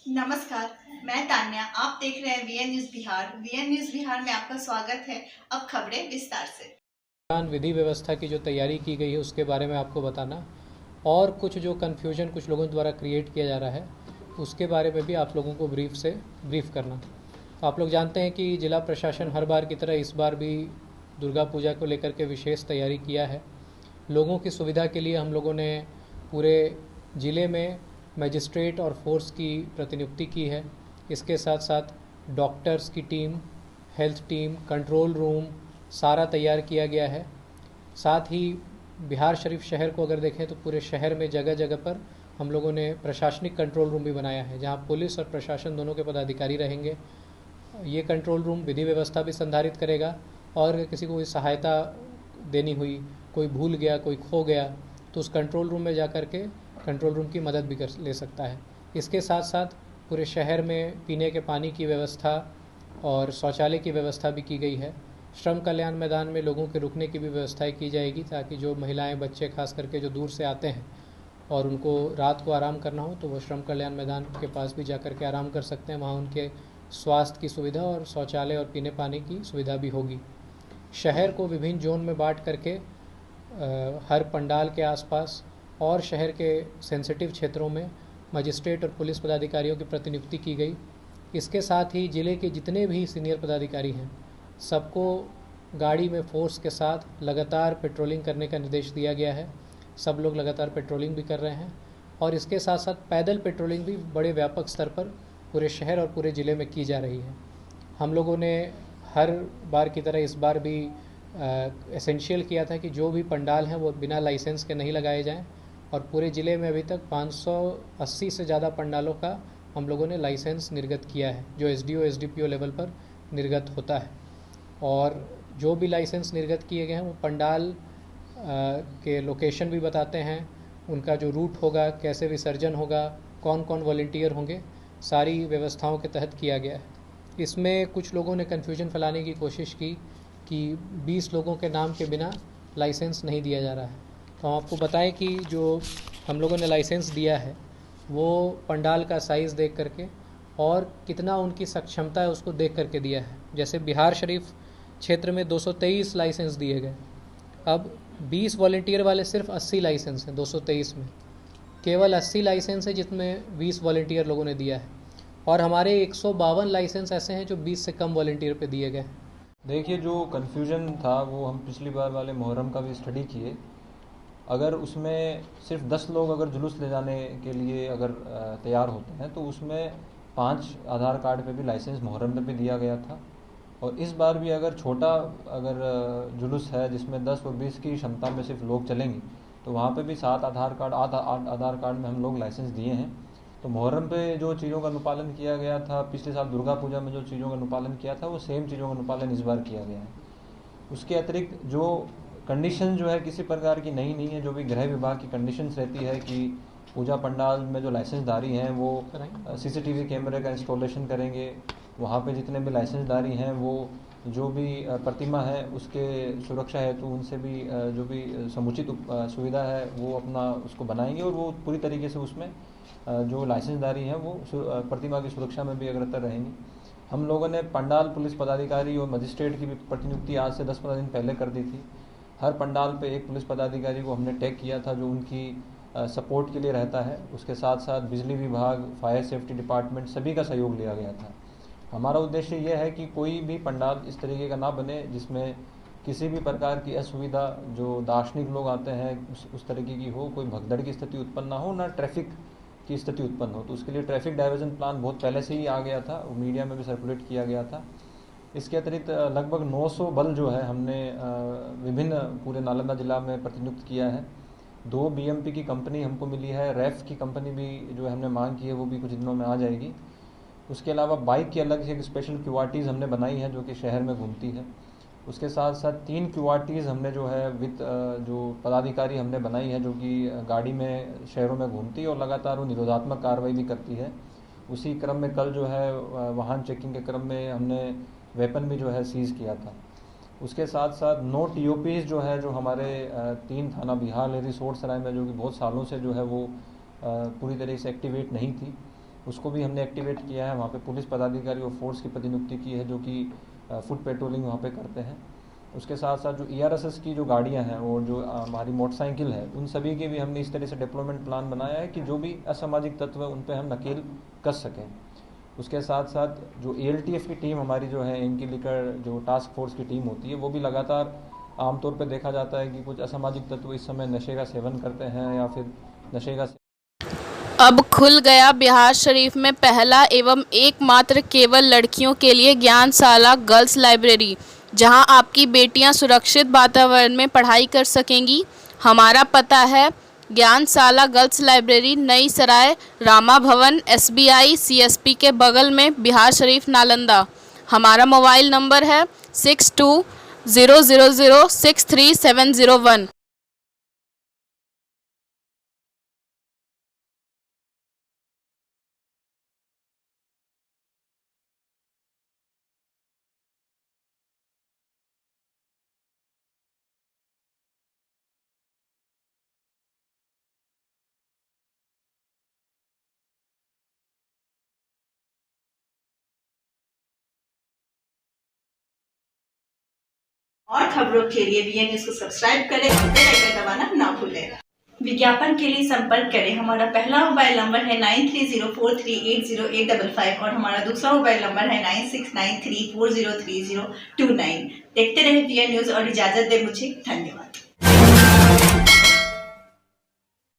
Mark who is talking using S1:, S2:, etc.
S1: नमस्कार, मैं तान्या। आप देख रहे हैं VN news Bihar. VN news Bihar में आपका स्वागत है। अब खबरें विस्तार से।
S2: विधि व्यवस्था की जो तैयारी की गई है उसके बारे में आपको बताना, और कुछ जो कन्फ्यूजन कुछ लोगों द्वारा क्रिएट किया जा रहा है उसके बारे में भी आप लोगों को ब्रीफ करना। तो आप लोग जानते हैं कि जिला प्रशासन हर बार की तरह इस बार भी दुर्गा पूजा को लेकर के विशेष तैयारी किया है। लोगों की सुविधा के लिए हम लोगों ने पूरे ज़िले में मजिस्ट्रेट और फोर्स की प्रतिनियुक्ति की है। इसके साथ साथ डॉक्टर्स की team, health team, control room सारा तैयार किया गया है। साथ ही बिहार शरीफ शहर को अगर देखें तो पूरे शहर में जगह जगह पर हम लोगों ने प्रशासनिक कंट्रोल रूम भी बनाया है, जहां पुलिस और प्रशासन दोनों के पदाधिकारी रहेंगे। ये कंट्रोल रूम विधि व्यवस्था भी संधारित करेगा, और किसी को कोई सहायता देनी हुई, कोई भूल गया, कोई खो गया, तो उस कंट्रोल रूम में जा कर के कंट्रोल रूम की मदद भी ले सकता है। इसके साथ साथ पूरे शहर में पीने के पानी की व्यवस्था और शौचालय की व्यवस्था भी की गई है। श्रम कल्याण मैदान में लोगों के रुकने की भी व्यवस्थाएं की जाएगी, ताकि जो महिलाएं, बच्चे खास करके जो दूर से आते हैं और उनको रात को आराम करना हो तो वो श्रम कल्याण मैदान के पास भी जा कर के आराम कर सकते हैं। वहाँ उनके स्वास्थ्य की सुविधा और शौचालय और पीने पानी की सुविधा भी होगी। शहर को विभिन्न जोन में बांट करके हर पंडाल के आसपास और शहर के सेंसिटिव क्षेत्रों में मजिस्ट्रेट और पुलिस पदाधिकारियों की प्रतिनियुक्ति की गई। इसके साथ ही ज़िले के जितने भी सीनियर पदाधिकारी हैं सबको गाड़ी में फोर्स के साथ लगातार पेट्रोलिंग करने का निर्देश दिया गया है। सब लोग लगातार पेट्रोलिंग भी कर रहे हैं, और इसके साथ साथ पैदल पेट्रोलिंग भी बड़े व्यापक स्तर पर पूरे शहर और पूरे ज़िले में की जा रही है। हम लोगों ने हर बार की तरह इस बार भी एसेंशियल किया था कि जो भी पंडाल हैं वो बिना लाइसेंस के नहीं लगाए जाएं, और पूरे ज़िले में अभी तक 580 से ज़्यादा पंडालों का हम लोगों ने लाइसेंस निर्गत किया है, जो एसडीओ एसडीपीओ लेवल पर निर्गत होता है। और जो भी लाइसेंस निर्गत किए गए हैं वो पंडाल के लोकेशन भी बताते हैं, उनका जो रूट होगा, कैसे विसर्जन होगा, कौन कौन वॉलंटियर होंगे, सारी व्यवस्थाओं के तहत किया गया है। इसमें कुछ लोगों ने कन्फ्यूजन फैलाने की कोशिश की कि 20 लोगों के नाम के बिना लाइसेंस नहीं दिया जा रहा है। तो हम आपको बताएं कि जो हम लोगों ने लाइसेंस दिया है वो पंडाल का साइज़ देख करके और कितना उनकी सक्षमता है उसको देख करके दिया है। जैसे बिहार शरीफ क्षेत्र में 223 लाइसेंस दिए गए, अब 20 वॉलंटियर वाले सिर्फ 80 लाइसेंस हैं। 223 में केवल 80 लाइसेंस है जिसमें 20 वॉलंटियर लोगों ने दिया है, और हमारे 152 लाइसेंस ऐसे हैं जो 20 से कम वॉलंटियर पे दिए गए।
S3: देखिए, जो कन्फ्यूजन था वो हम पिछली बार वाले मुहर्रम का भी स्टडी किए। अगर उसमें सिर्फ 10 लोग अगर जुलूस ले जाने के लिए अगर तैयार होते हैं तो उसमें 5 आधार कार्ड पे भी लाइसेंस मुहर्रम में भी दिया गया था। और इस बार भी अगर छोटा अगर जुलूस है जिसमें 10 और 20 की क्षमता में सिर्फ लोग चलेंगे तो वहाँ पे भी 7 आधार कार्ड 8 आधार कार्ड में हम लोग लाइसेंस दिए हैं। तो मुहर्रम पे जो चीज़ों का अनुपालन किया गया था, पिछले साल दुर्गा पूजा में जो चीज़ों का अनुपालन किया था, वो सेम चीज़ों का अनुपालन इस बार किया गया है। उसके अतिरिक्त जो कंडीशन जो है किसी प्रकार की नई नहीं है। जो भी गृह विभाग की कंडीशंस रहती है कि पूजा पंडाल में जो लाइसेंसधारी हैं वो सीसीटीवी कैमरे का इंस्टॉलेशन करेंगे, वहाँ पे जितने भी लाइसेंसधारी हैं वो जो भी प्रतिमा है उसके सुरक्षा हेतु उनसे भी जो भी समुचित सुविधा है वो अपना उसको बनाएंगे, और वो पूरी तरीके से उसमें जो लाइसेंसधारी हैं वो प्रतिमा की सुरक्षा में भी अग्रसर रहेंगी। हम लोगों ने पंडाल पुलिस पदाधिकारी और मजिस्ट्रेट की भी प्रतिनियुक्ति आज से 10-15 दिन पहले कर दी थी। हर पंडाल पे एक पुलिस पदाधिकारी को हमने टैग किया था जो उनकी सपोर्ट के लिए रहता है। उसके साथ साथ बिजली विभाग, फायर सेफ्टी डिपार्टमेंट सभी का सहयोग लिया गया था। हमारा उद्देश्य यह है कि कोई भी पंडाल इस तरीके का ना बने जिसमें किसी भी प्रकार की असुविधा, जो दार्शनिक लोग आते हैं उस तरीके की हो, कोई भगदड़ की स्थिति उत्पन्न ना हो, ना ट्रैफिक की स्थिति उत्पन्न हो। तो उसके लिए ट्रैफिक डाइवर्जन प्लान बहुत पहले से ही आ गया था, मीडिया में भी सर्कुलेट किया गया था। इसके अतिरिक्त लगभग 900 बल जो है हमने विभिन्न पूरे नालंदा जिला में प्रतिनियुक्त किया है। 2 बीएमपी की कंपनी हमको मिली है, रैफ की कंपनी भी जो है हमने मांग की है वो भी कुछ दिनों में आ जाएगी। उसके अलावा बाइक की अलग से एक स्पेशल क्यूआरटीज़ हमने बनाई है जो कि शहर में घूमती है। उसके साथ साथ 3 क्यूआरटीज़ हमने जो है विद जो पदाधिकारी हमने बनाई है जो कि गाड़ी में शहरों में घूमती है और लगातार वो निरोधात्मक कार्रवाई भी करती है। उसी क्रम में कल जो है वाहन चेकिंग के क्रम में हमने वेपन भी जो है सीज़ किया था। उसके साथ साथ 9 टीओपीज़ जो है जो हमारे 3 थाना बिहार लेरी सोट सराय में जो कि बहुत सालों से जो है वो पूरी तरह से एक्टिवेट नहीं थी, उसको भी हमने एक्टिवेट किया है। वहाँ पे पुलिस पदाधिकारी और फोर्स की प्रतिनियुक्ति की है जो कि फुट पेट्रोलिंग वहाँ पे करते हैं। उसके साथ साथ जो ERSS की जो गाड़ियाँ हैं और जो हमारी मोटरसाइकिल है, उन सभी के भी हमने इस तरह से डेवलपमेंट प्लान बनाया है कि जो भी असामाजिक तत्व है उन पे हम नकेल कस सकें। उसके साथ साथ जो ALTF की टीम हमारी जो है, इनकी लेकर जो टास्क फोर्स की टीम होती है, वो भी लगातार आमतौर पे देखा जाता है कि कुछ असामाजिक तत्व इस समय नशे का सेवन करते हैं या फिर नशे का
S4: अब खुल गया बिहार शरीफ में पहला एवं एकमात्र केवल लड़कियों के लिए ज्ञानशाला गर्ल्स लाइब्रेरी, जहां आपकी बेटियां सुरक्षित वातावरण में पढ़ाई कर सकेंगी। हमारा पता है ज्ञानशाला गर्ल्स लाइब्रेरी, नई सराय, रामा भवन, SBI CSP के बगल में, बिहार शरीफ, नालंदा। हमारा मोबाइल नंबर है 6200063701।
S1: और खबरों के लिए VN न्यूज को सब्सक्राइब करें और बेल आइकन दबाना ना भूलें। विज्ञापन के लिए संपर्क करें। हमारा पहला मोबाइल नंबर है 9304380855 और हमारा दूसरा मोबाइल नंबर है 9693403029। देखते रहे VN न्यूज और इजाजत दे मुझे। धन्यवाद।